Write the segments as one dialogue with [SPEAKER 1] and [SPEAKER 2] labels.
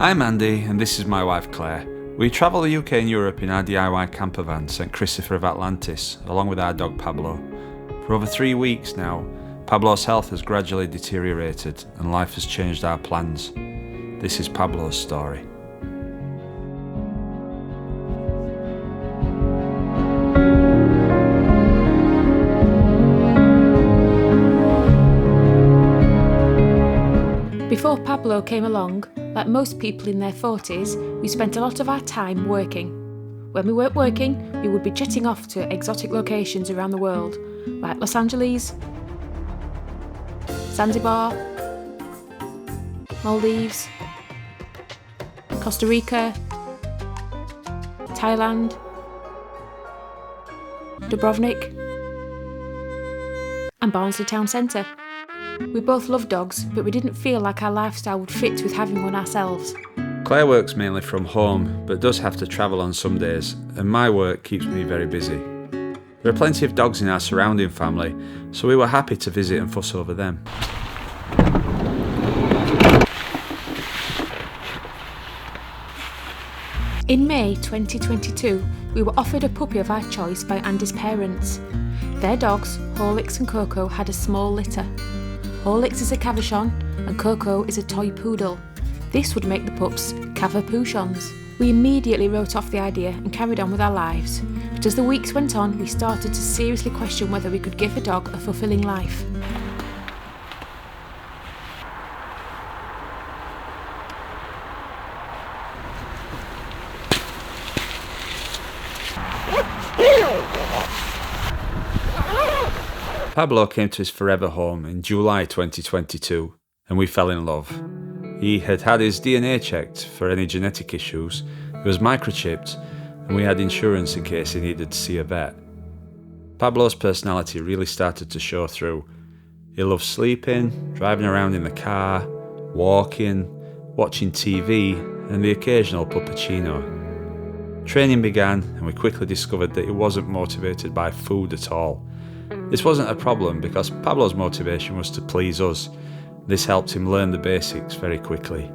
[SPEAKER 1] I'm Andy and this is my wife Claire. We travel the UK and Europe in our DIY camper van St Christopher of Atlantis, along with our dog Pablo. For over 3 weeks now, Pablo's health has gradually deteriorated and life has changed our plans. This is Pablo's story.
[SPEAKER 2] Before Pablo came along, like most people in their 40s, we spent a lot of our time working. When we weren't working, we would be jetting off to exotic locations around the world, like Los Angeles, Zanzibar, Maldives, Costa Rica, Thailand, Dubrovnik, and Barnsley Town Centre. We both love dogs, but we didn't feel like our lifestyle would fit with having one ourselves.
[SPEAKER 1] Claire works mainly from home, but does have to travel on some days, and my work keeps me very busy. There are plenty of dogs in our surrounding family, so we were happy to visit and fuss over them.
[SPEAKER 2] In May 2022, we were offered a puppy of our choice by Andy's parents. Their dogs, Horlicks and Coco, had a small litter. Horlicks is a Cavachon and Coco is a toy poodle. This would make the pups Cavapouchons. We immediately wrote off the idea and carried on with our lives. But as the weeks went on, we started to seriously question whether we could give a dog a fulfilling life.
[SPEAKER 1] Pablo came to his forever home in July 2022 and we fell in love. He had had his DNA checked for any genetic issues, he was microchipped, and we had insurance in case he needed to see a vet. Pablo's personality really started to show through. He loved sleeping, driving around in the car, walking, watching TV, and the occasional puppuccino. Training began and we quickly discovered that he wasn't motivated by food at all. This wasn't a problem because Pablo's motivation was to please us. This helped him learn the basics very quickly.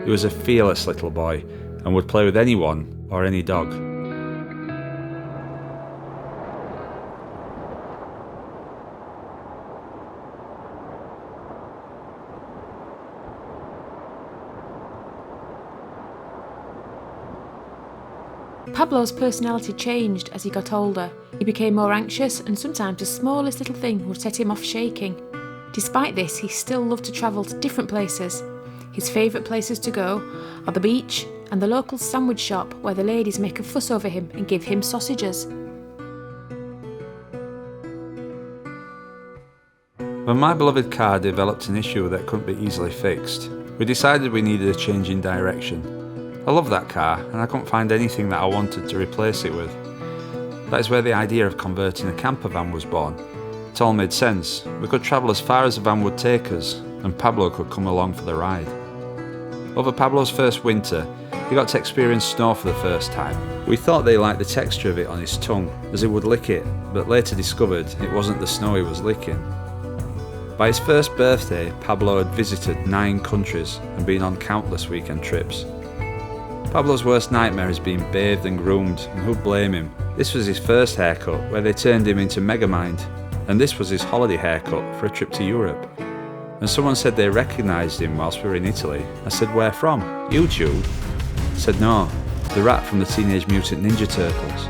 [SPEAKER 1] He was a fearless little boy and would play with anyone or any dog.
[SPEAKER 2] Pablo's personality changed as he got older. He became more anxious and sometimes the smallest little thing would set him off shaking. Despite this, he still loved to travel to different places. His favourite places to go are the beach and the local sandwich shop where the ladies make a fuss over him and give him sausages.
[SPEAKER 1] When my beloved car developed an issue that couldn't be easily fixed, we decided we needed a change in direction. I love that car and I couldn't find anything that I wanted to replace it with. That is where the idea of converting a camper van was born. It all made sense. We could travel as far as the van would take us and Pablo could come along for the ride. Over Pablo's first winter, he got to experience snow for the first time. We thought they liked the texture of it on his tongue as he would lick it, but later discovered it wasn't the snow he was licking. By his first birthday, Pablo had visited 9 countries and been on countless weekend trips. Pablo's worst nightmare is being bathed and groomed, and who'd blame him? This was his first haircut, where they turned him into Megamind, and this was his holiday haircut for a trip to Europe. And someone said they recognised him whilst we were in Italy. I said, "Where from? YouTube?" I said, "No, the rat from the Teenage Mutant Ninja Turtles."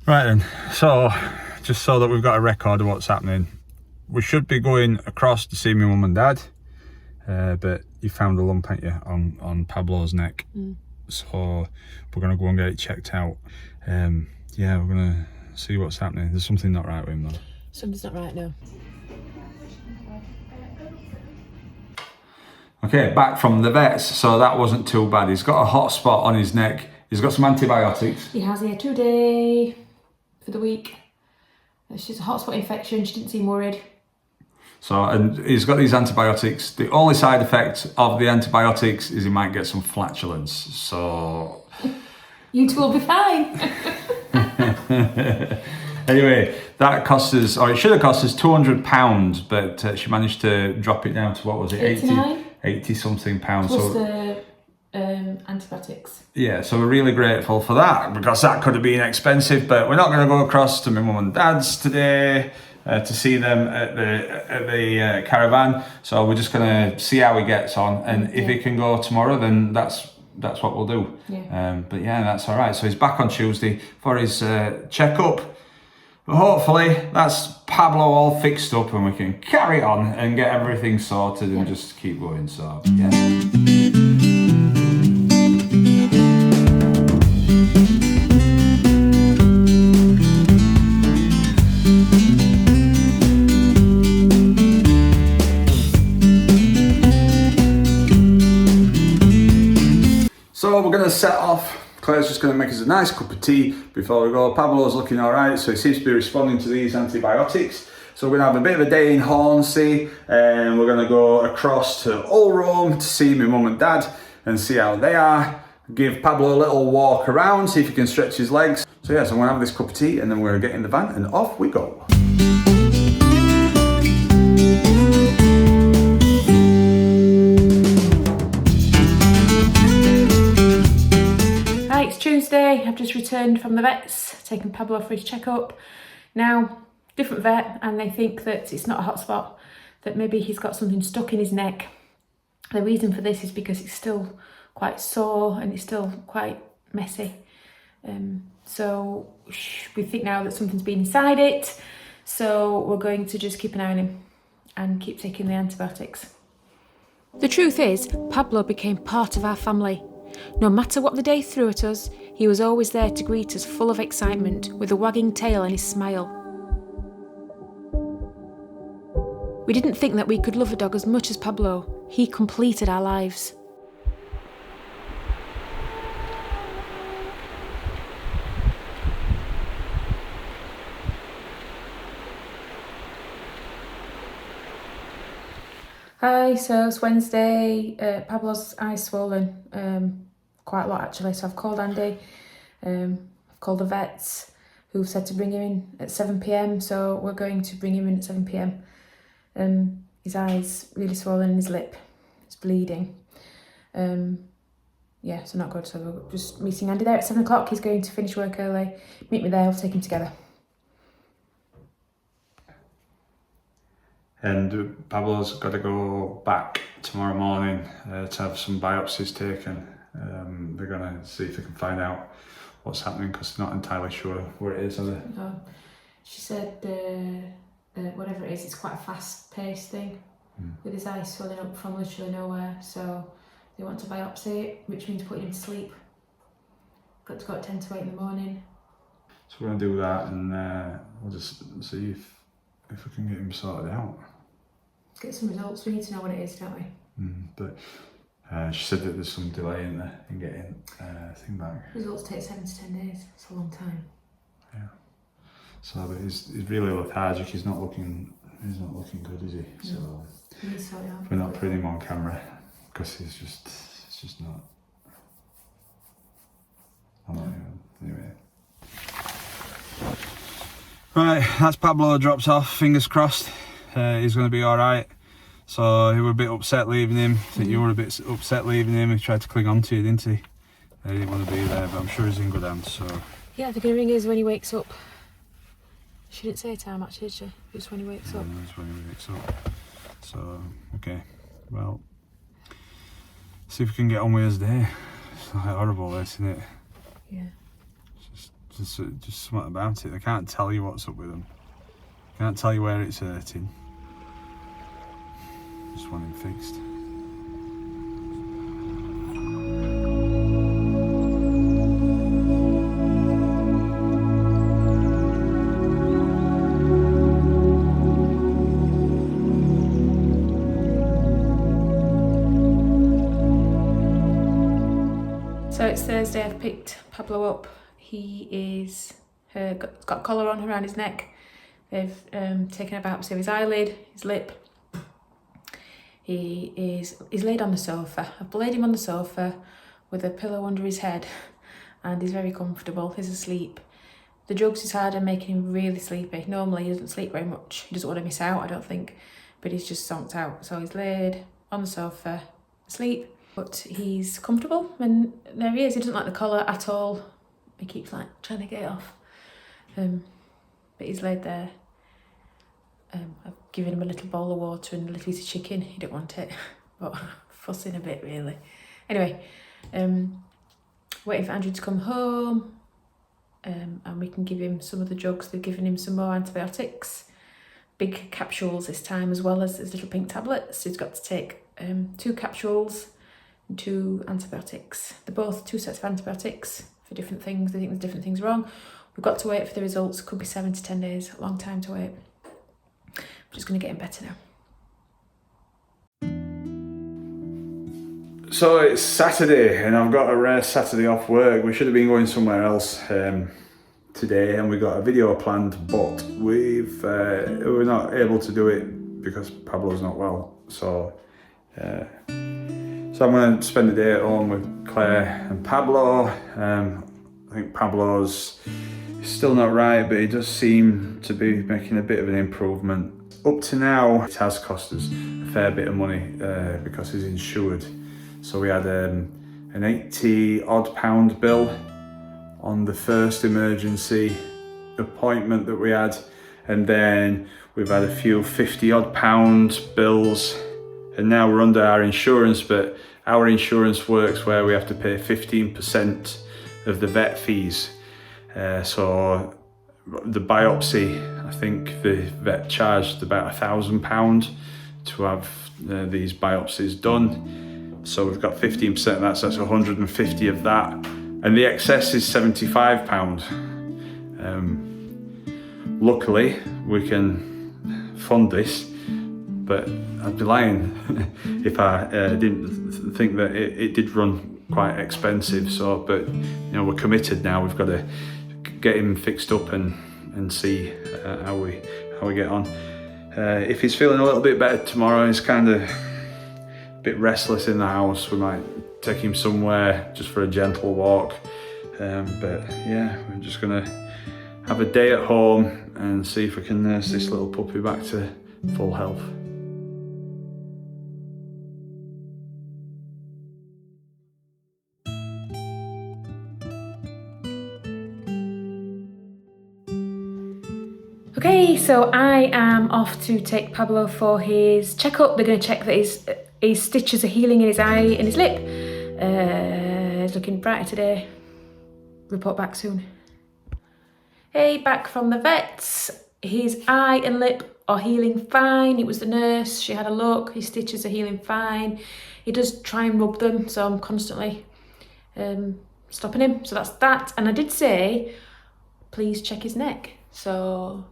[SPEAKER 3] Right then, so just so that we've got a record of what's happening, we should be going across to see my mum and dad, but you found a lump, ain't you, on Pablo's neck. So we're going to go and get it checked out. Yeah, we're going to see what's happening. There's something not right with him though.
[SPEAKER 2] Something's not right now.
[SPEAKER 1] Okay, back from the vets, so that wasn't too bad. He's got a hot spot on his neck. He's got some antibiotics.
[SPEAKER 2] He has here today for the week. It's just a hot spot infection. She didn't seem worried.
[SPEAKER 1] So, and he's got these antibiotics. The only side effect of the antibiotics is he might get some flatulence. So,
[SPEAKER 2] you two will be fine.
[SPEAKER 1] anyway, that cost us, or it should have cost us £200, but she managed to drop it down to, what was it, 80 something pounds.
[SPEAKER 2] Plus the antibiotics.
[SPEAKER 1] Yeah, so we're really grateful for that, because that could have been expensive. But we're not going to go across to my mum and dad's today to see them at the caravan. So we're just going to see how he gets on, and if he can go tomorrow, then that's what we'll do.
[SPEAKER 2] Yeah.
[SPEAKER 1] But yeah, that's all right. So he's back on Tuesday for his checkup. But hopefully that's Pablo all fixed up and we can carry on and get everything sorted and just keep going. So yeah. So we're going to set off. Claire's just going to make us a nice cup of tea before we go. Pablo's looking all right, so he seems to be responding to these antibiotics. So we're going to have a bit of a day in Hornsey, and we're going to go across to Ulrome to see my mum and dad and see how they are. Give Pablo a little walk around, see if he can stretch his legs. So yeah, so I'm going to have this cup of tea and then we're going to get in the van and off we go.
[SPEAKER 2] It's Tuesday. I've just returned from the vets, taken Pablo for his checkup. Now, different vet, and they think that it's not a hot spot, that maybe he's got something stuck in his neck. The reason for this is because it's still quite sore and it's still quite messy. So we think now that something's been inside it. So we're going to just keep an eye on him and keep taking the antibiotics. The truth is, Pablo became part of our family. No matter what the day threw at us, he was always there to greet us full of excitement, with a wagging tail and his smile. We didn't think that we could love a dog as much as Pablo. He completed our lives. Hi, so it's Wednesday. Pablo's eye's swollen, quite a lot actually, so I've called Andy. I've called the vets, who've said to bring him in at 7 p.m, so we're going to bring him in at 7 p.m. His eye's really swollen and his lip is bleeding. Yeah, so not good, so we're just meeting Andy there at 7 o'clock. He's going to finish work early, meet me there, we'll take him together.
[SPEAKER 1] And Pablo's got to go back tomorrow morning to have some biopsies taken. They're going to see if they can find out what's happening, because they're not entirely sure where it is, are they?
[SPEAKER 2] No. She said whatever it is, it's quite a fast-paced thing, with his eyes swelling up from literally nowhere. So they want to biopsy it, which means putting him to sleep. Got to go at 10 to 8 in the morning.
[SPEAKER 1] So we're going to do that, and we'll just see if we can get him sorted out.
[SPEAKER 2] Let's get some results. We need to know what it is, don't we?
[SPEAKER 1] But she said that there's some delay in getting thing back.
[SPEAKER 2] Results take 7 to 10 days. It's a long time.
[SPEAKER 1] Yeah. So but he's really lethargic. He's not looking good, is he? No. So we're not putting him on camera because it's just not. Anyway. Right, that's Pablo drops off. Fingers crossed. He's going to be all right. So he was a bit upset leaving him. I think you were a bit upset leaving him. He tried to cling on to you, didn't he? He didn't want to be there, but I'm sure he's in good hands. So
[SPEAKER 2] yeah, they're going to ring us when he wakes up. She didn't say time actually, did she? Just when he wakes up.
[SPEAKER 1] Just when he wakes up. So okay, well, see if we can get on with his day. It's like horrible, this, isn't it?
[SPEAKER 2] Yeah.
[SPEAKER 1] Just something about it. They can't tell you what's up with them. Can't tell you where it's hurting. Just want him fixed.
[SPEAKER 2] it's Thursday. I've picked Pablo up. He is got a collar on around his neck. They've taken a biopsy of his eyelid, his lip. He's laid on the sofa. I've laid him on the sofa with a pillow under his head, and he's very comfortable. He's asleep. The drugs he's had are making him really sleepy. Normally he doesn't sleep very much. He doesn't want to miss out, I don't think, but he's just zonked out. So he's laid on the sofa, asleep, but he's comfortable, and there he is. He doesn't like the collar at all. He keeps like trying to get it off, but he's laid there. I've given him a little bowl of water and a little piece of chicken. He didn't want it, but fussing a bit really. Anyway, waiting for Andrew to come home, and we can give him some of the drugs. They've given him some more antibiotics, big capsules this time, as well as little pink tablets. He's got to take 2 capsules and 2 antibiotics. They're both 2 sets of antibiotics for different things. They think there's different things wrong. We've got to wait for the results. Could be 7 to 10 days, a long time to wait. I'm just going to get him better now.
[SPEAKER 3] So it's Saturday and I've got a rare Saturday off work. We should have been going somewhere else today, and we got a video planned, but we're not able to do it because Pablo's not well. So I'm going to spend the day at home with Claire and Pablo. I think Pablo's still not right, but he does seem to be making a bit of an improvement. Up to now, it has cost us a fair bit of money because he's insured. So we had an £80-odd bill on the first emergency appointment that we had, and then we've had a few £50-odd bills, and now we're under our insurance, but our insurance works where we have to pay 15% of the vet fees. So the biopsy, I think the vet charged about £1,000 to have these biopsies done. So we've got 15% of that, so that's 150 of that. And the excess is £75. Luckily, we can fund this, but I'd be lying if I didn't think that it did run quite expensive. So, but you know, we're committed now. We've got to get him fixed up and see how we get on. If he's feeling a little bit better tomorrow, he's kind of a bit restless in the house. We might take him somewhere just for a gentle walk. But yeah, we're just gonna have a day at home and see if we can nurse this little puppy back to full health.
[SPEAKER 2] Okay, so I am off to take Pablo for his checkup. They're going to check that his stitches are healing in his eye and his lip. He's looking brighter today. Report back soon. Hey, back from the vets. His eye and lip are healing fine. It was the nurse. She had a look. His stitches are healing fine. He does try and rub them, so I'm constantly stopping him. So that's that. And I did say, please check his neck. So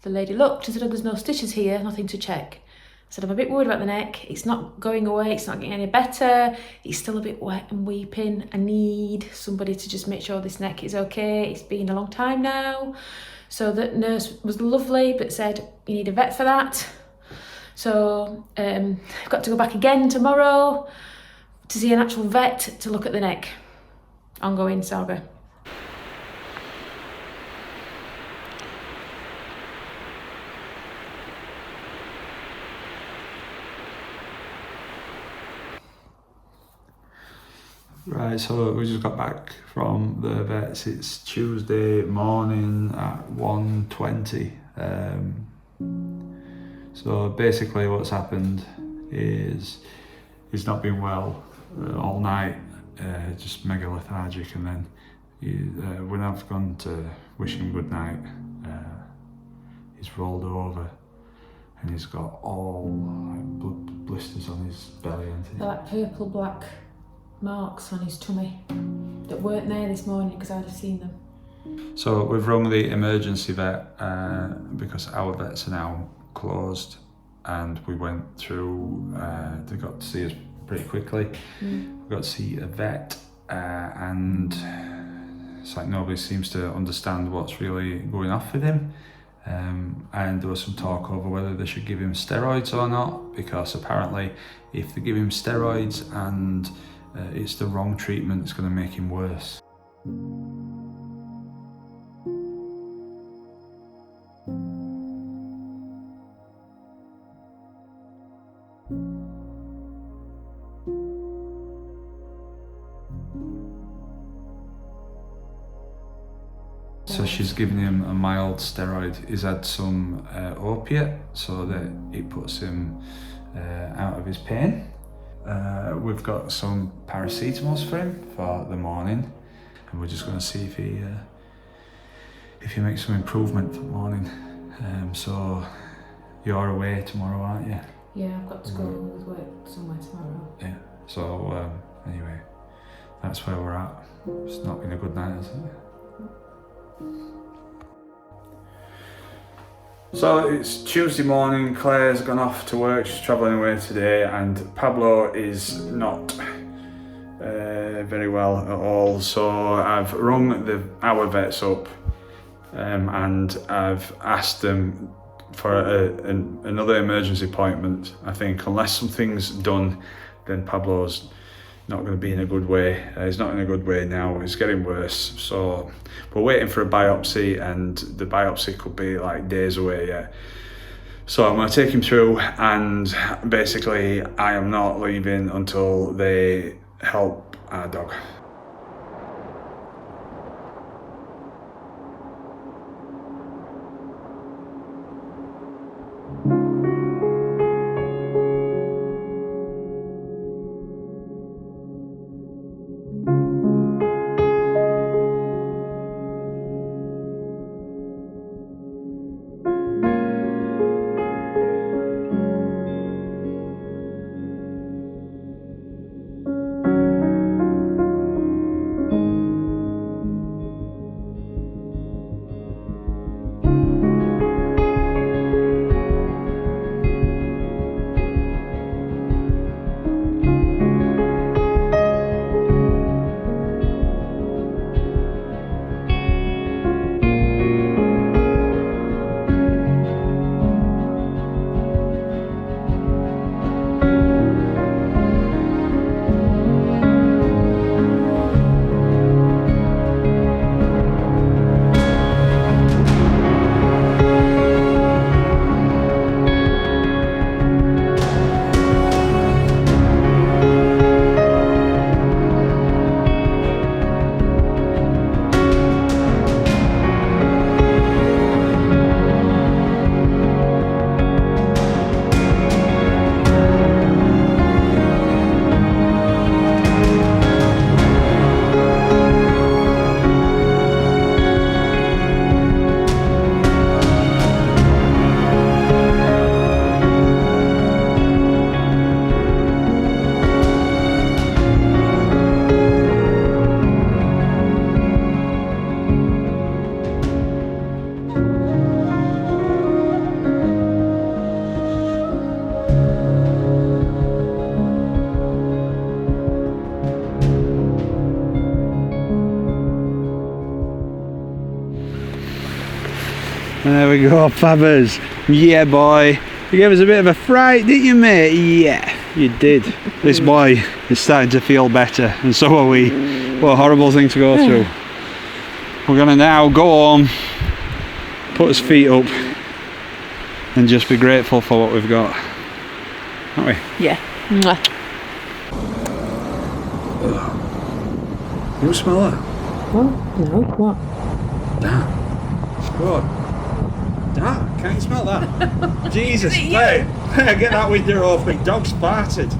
[SPEAKER 2] the lady looked and said, oh, there's no stitches here, nothing to check. I said, I'm a bit worried about the neck. It's not going away, it's not getting any better. It's still a bit wet and weeping. I need somebody to just make sure this neck is okay. It's been a long time now. So the nurse was lovely, but said, you need a vet for that. So I've got to go back again tomorrow to see an actual vet to look at the neck. Ongoing saga.
[SPEAKER 1] Right, so we just got back from the vets. It's Tuesday morning at 1:20. So basically what's happened is he's not been well all night, just mega lethargic, and then when I've gone to wish him good night, he's rolled over and he's got all like blisters on his belly.
[SPEAKER 2] They're like purple black marks on his tummy that weren't there this morning because I'd have seen them.
[SPEAKER 1] So we've rung the emergency vet because our vets are now closed, and we went through, they got to see us pretty quickly. We got to see a vet and it's like nobody seems to understand what's really going off with him. And there was some talk over whether they should give him steroids or not, because apparently if they give him steroids and it's the wrong treatment, it's going to make him worse. So she's given him a mild steroid. He's had some opiate so that it puts him out of his pain. We've got some paracetamols for him for the morning, and we're just going to see if he makes some improvement for the morning. So you're away tomorrow, aren't you?
[SPEAKER 2] Yeah, I've got to go with work somewhere tomorrow.
[SPEAKER 1] Yeah. So anyway, that's where we're at. It's not been a good night, has it? So it's Tuesday morning, Claire's gone off to work, she's travelling away today, and Pablo is not very well at all. So I've rung our vets up and I've asked them for another emergency appointment. I think unless something's done, then Pablo's not going to be in a good way. He's not in a good way now, it's getting worse. So we're waiting for a biopsy, and the biopsy could be like days away yet. So I'm going to take him through, and basically I am not leaving until they help our dog.
[SPEAKER 3] There we go, Fabbers. Yeah, boy. You gave us a bit of a fright, didn't you, mate? Yeah, you did. This boy is starting to feel better, and so are we. What a horrible thing to go through. We're gonna now go home, put his feet up, and just be grateful for what we've got. Aren't we?
[SPEAKER 2] Yeah. Mwah.
[SPEAKER 3] You smell that?
[SPEAKER 2] What? No, what?
[SPEAKER 3] Damn. What? Damn, can't you smell that? Jesus, mate. Get that window open. Dog's farted.